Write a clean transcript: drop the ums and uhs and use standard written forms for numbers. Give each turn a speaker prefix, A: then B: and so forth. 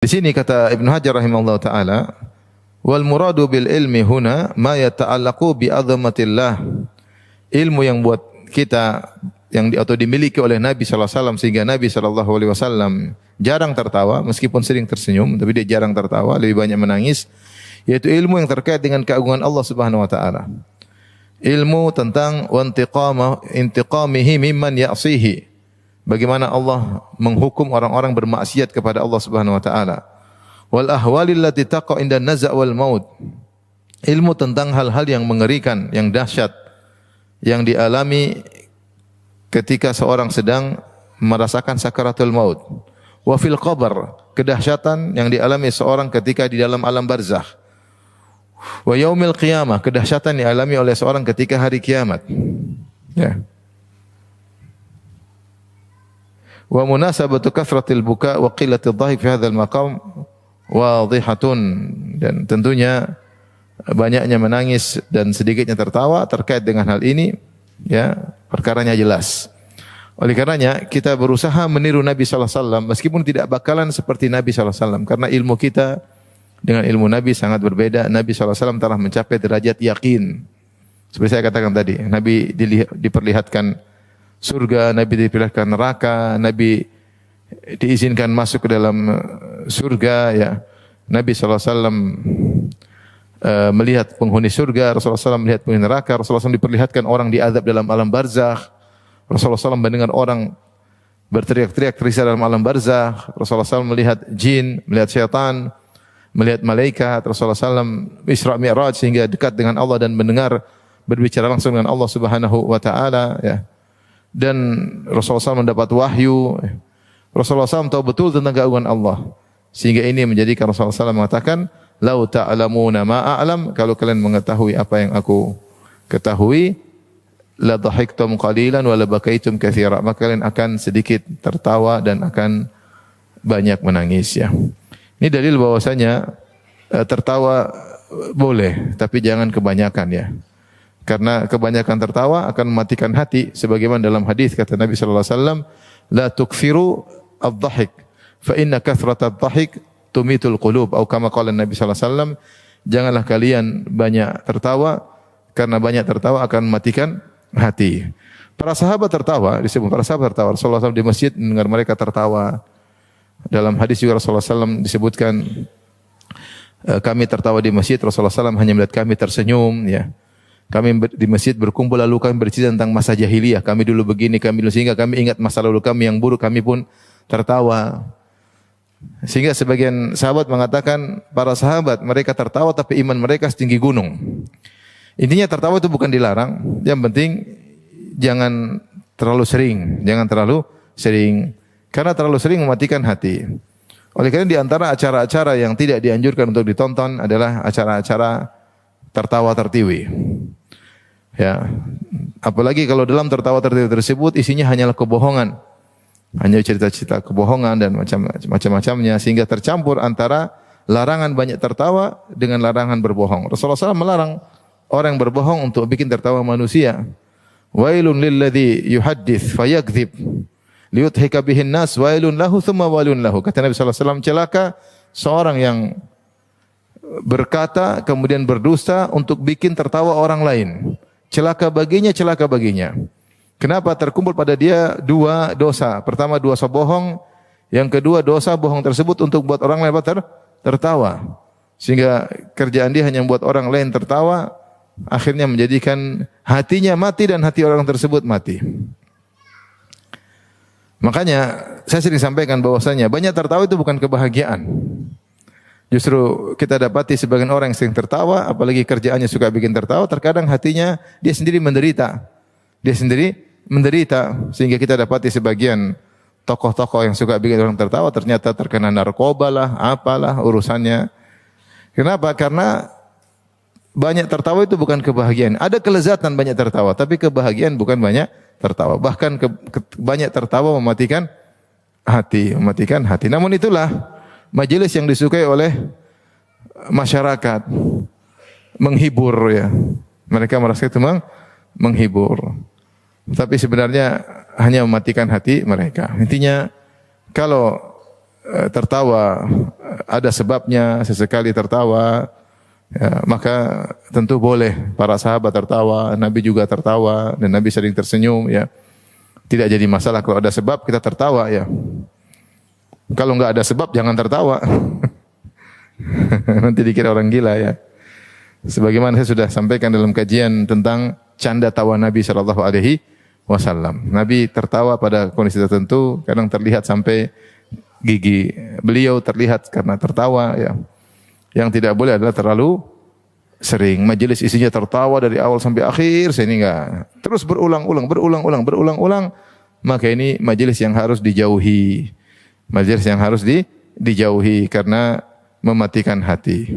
A: Di sini kata Ibnu Hajar rahimahullah taala, wal muradu bil ilmi huna ma yata'allaqu bi 'azamatillah. Ilmu yang buat kita atau dimiliki oleh Nabi sallallahu alaihi wasallam sehingga Nabi sallallahu alaihi wasallam jarang tertawa meskipun sering tersenyum, tapi dia jarang tertawa, lebih banyak menangis, yaitu ilmu yang terkait dengan keagungan Allah Subhanahu wa taala. Ilmu tentang intiqamihi mimman ya'sihi. Bagaimana Allah menghukum orang-orang bermaksiat kepada Allah Subhanahu wa taala. Wal ahwalil lati taqa inda naza' wal maut. Ilmu tentang hal-hal yang mengerikan, yang dahsyat yang dialami ketika seorang sedang merasakan sakaratul maut. Wa fil qabr, kedahsyatan yang dialami seorang ketika di dalam alam barzakh. Wa yaumil qiyamah, kedahsyatan yang dialami oleh seorang ketika hari kiamat. Ya. Wa munasabatu kathratil buka wa qillatil dhahik fi hadzal maqam wadhihatun, dan tentunya banyaknya menangis dan sedikitnya tertawa terkait dengan hal ini, ya, perkaranya jelas. Oleh karenanya kita berusaha meniru Nabi sallallahu alaihi wasallam meskipun tidak bakalan seperti Nabi sallallahu alaihi wasallam, karena ilmu kita dengan ilmu Nabi sangat berbeda. Nabi sallallahu alaihi wasallam telah mencapai derajat yakin. Seperti saya katakan tadi, Nabi diperlihatkan surga, Nabi diperlihatkan neraka, Nabi diizinkan masuk ke dalam surga, ya. Nabi sallallahu alaihi wasallam melihat penghuni surga, Rasulullah SAW melihat penghuni neraka, Rasulullah SAW diperlihatkan orang diazab dalam alam barzakh, Rasulullah SAW mendengar orang berteriak-teriak terisa dalam alam barzakh, Rasulullah SAW melihat jin, melihat syaitan, melihat malaikat, Rasulullah SAW Isra Mi'raj sehingga dekat dengan Allah dan mendengar berbicara langsung dengan Allah Subhanahu wa taala, ya. Dan Rasulullah SAW mendapat wahyu. Rasulullah SAW tahu betul tentang keagungan Allah, sehingga ini menjadikan Rasulullah SAW mengatakan, lau ta'lamuna ma a'lam, kalau kalian mengetahui apa yang aku ketahui, la dhahiktum qalilan wa la bakaitum katsira, maka kalian akan sedikit tertawa dan akan banyak menangis, ya. Ini dalil bahwasanya tertawa boleh, tapi jangan kebanyakan, ya. Karena kebanyakan tertawa akan mematikan hati, sebagaimana dalam hadis kata Nabi sallallahu alaihi wasallam, la tukthiru adh-dhahik fa inna kathratadh dhahik tumitul qulub, atau kama qala Nabi sallallahu alaihi wasallam, janganlah kalian banyak tertawa karena banyak tertawa akan mematikan hati. Para sahabat tertawa, disebut para sahabat tertawa. Rasulullah SAW di masjid mendengar mereka tertawa. Dalam hadis juga Rasulullah SAW disebutkan, kami tertawa di masjid, Rasulullah SAW hanya melihat kami tersenyum, ya. Kami di masjid berkumpul lalu kami bercerita tentang masa jahiliyah. Kami dulu begini, kami dulu, sehingga kami ingat masa lalu kami yang buruk, kami pun tertawa. Sehingga sebagian sahabat mengatakan para sahabat mereka tertawa tapi iman mereka setinggi gunung. Intinya tertawa itu bukan dilarang, yang penting jangan terlalu sering, karena terlalu sering mematikan hati. Oleh karena di antara acara-acara yang tidak dianjurkan untuk ditonton adalah acara-acara tertawa tertiwi. Ya, apalagi kalau dalam tertawa tertiwi tersebut isinya hanyalah kebohongan, hanya cerita-cerita kebohongan dan macam-macamnya, sehingga tercampur antara larangan banyak tertawa dengan larangan berbohong. Rasulullah SAW melarang orang yang berbohong untuk bikin tertawa manusia. Wailun lilladzi yuhaddits fayakdzib liyudhika bihin nas wailun lahu thumma wailun lahu. Kata Nabi sallallahu alaihi wasallam, celaka seorang yang berkata kemudian berdusta untuk bikin tertawa orang lain. Celaka baginya, celaka baginya. Kenapa? Terkumpul pada dia dua dosa. Pertama dosa bohong, yang kedua dosa bohong tersebut untuk buat orang lain tertawa. Sehingga kerjaan dia hanya membuat orang lain tertawa, akhirnya menjadikan hatinya mati dan hati orang tersebut mati. Makanya saya sering sampaikan bahwasanya banyak tertawa itu bukan kebahagiaan. Justru kita dapati sebagian orang yang sering tertawa, apalagi kerjaannya suka bikin tertawa, terkadang hatinya dia sendiri menderita. Sehingga kita dapati sebagian tokoh-tokoh yang suka bikin orang tertawa ternyata terkena narkoba lah, apalah urusannya. Kenapa? Karena banyak tertawa itu bukan kebahagiaan. Ada kelezatan banyak tertawa, tapi kebahagiaan bukan banyak tertawa. Bahkan banyak tertawa mematikan hati. Namun itulah majelis yang disukai oleh masyarakat, menghibur, ya. Mereka merasa itu menghibur. Tapi sebenarnya hanya mematikan hati mereka. Intinya kalau tertawa ada sebabnya sesekali tertawa, ya, maka tentu boleh para sahabat tertawa, Nabi juga tertawa dan Nabi sering tersenyum ya. Tidak jadi masalah kalau ada sebab kita tertawa ya. Kalau enggak ada sebab jangan tertawa. Nanti dikira orang gila ya. Sebagaimana saya sudah sampaikan dalam kajian tentang canda tawa Nabi sallallahu alaihi wasallam. Nabi tertawa pada kondisi tertentu, kadang terlihat sampai gigi beliau terlihat karena tertawa ya. Yang tidak boleh adalah terlalu sering. Majelis isinya tertawa dari awal sampai akhir, saya ini enggak. Terus berulang-ulang, maka ini majelis yang harus dijauhi. Majelis yang harus dijauhi karena mematikan hati.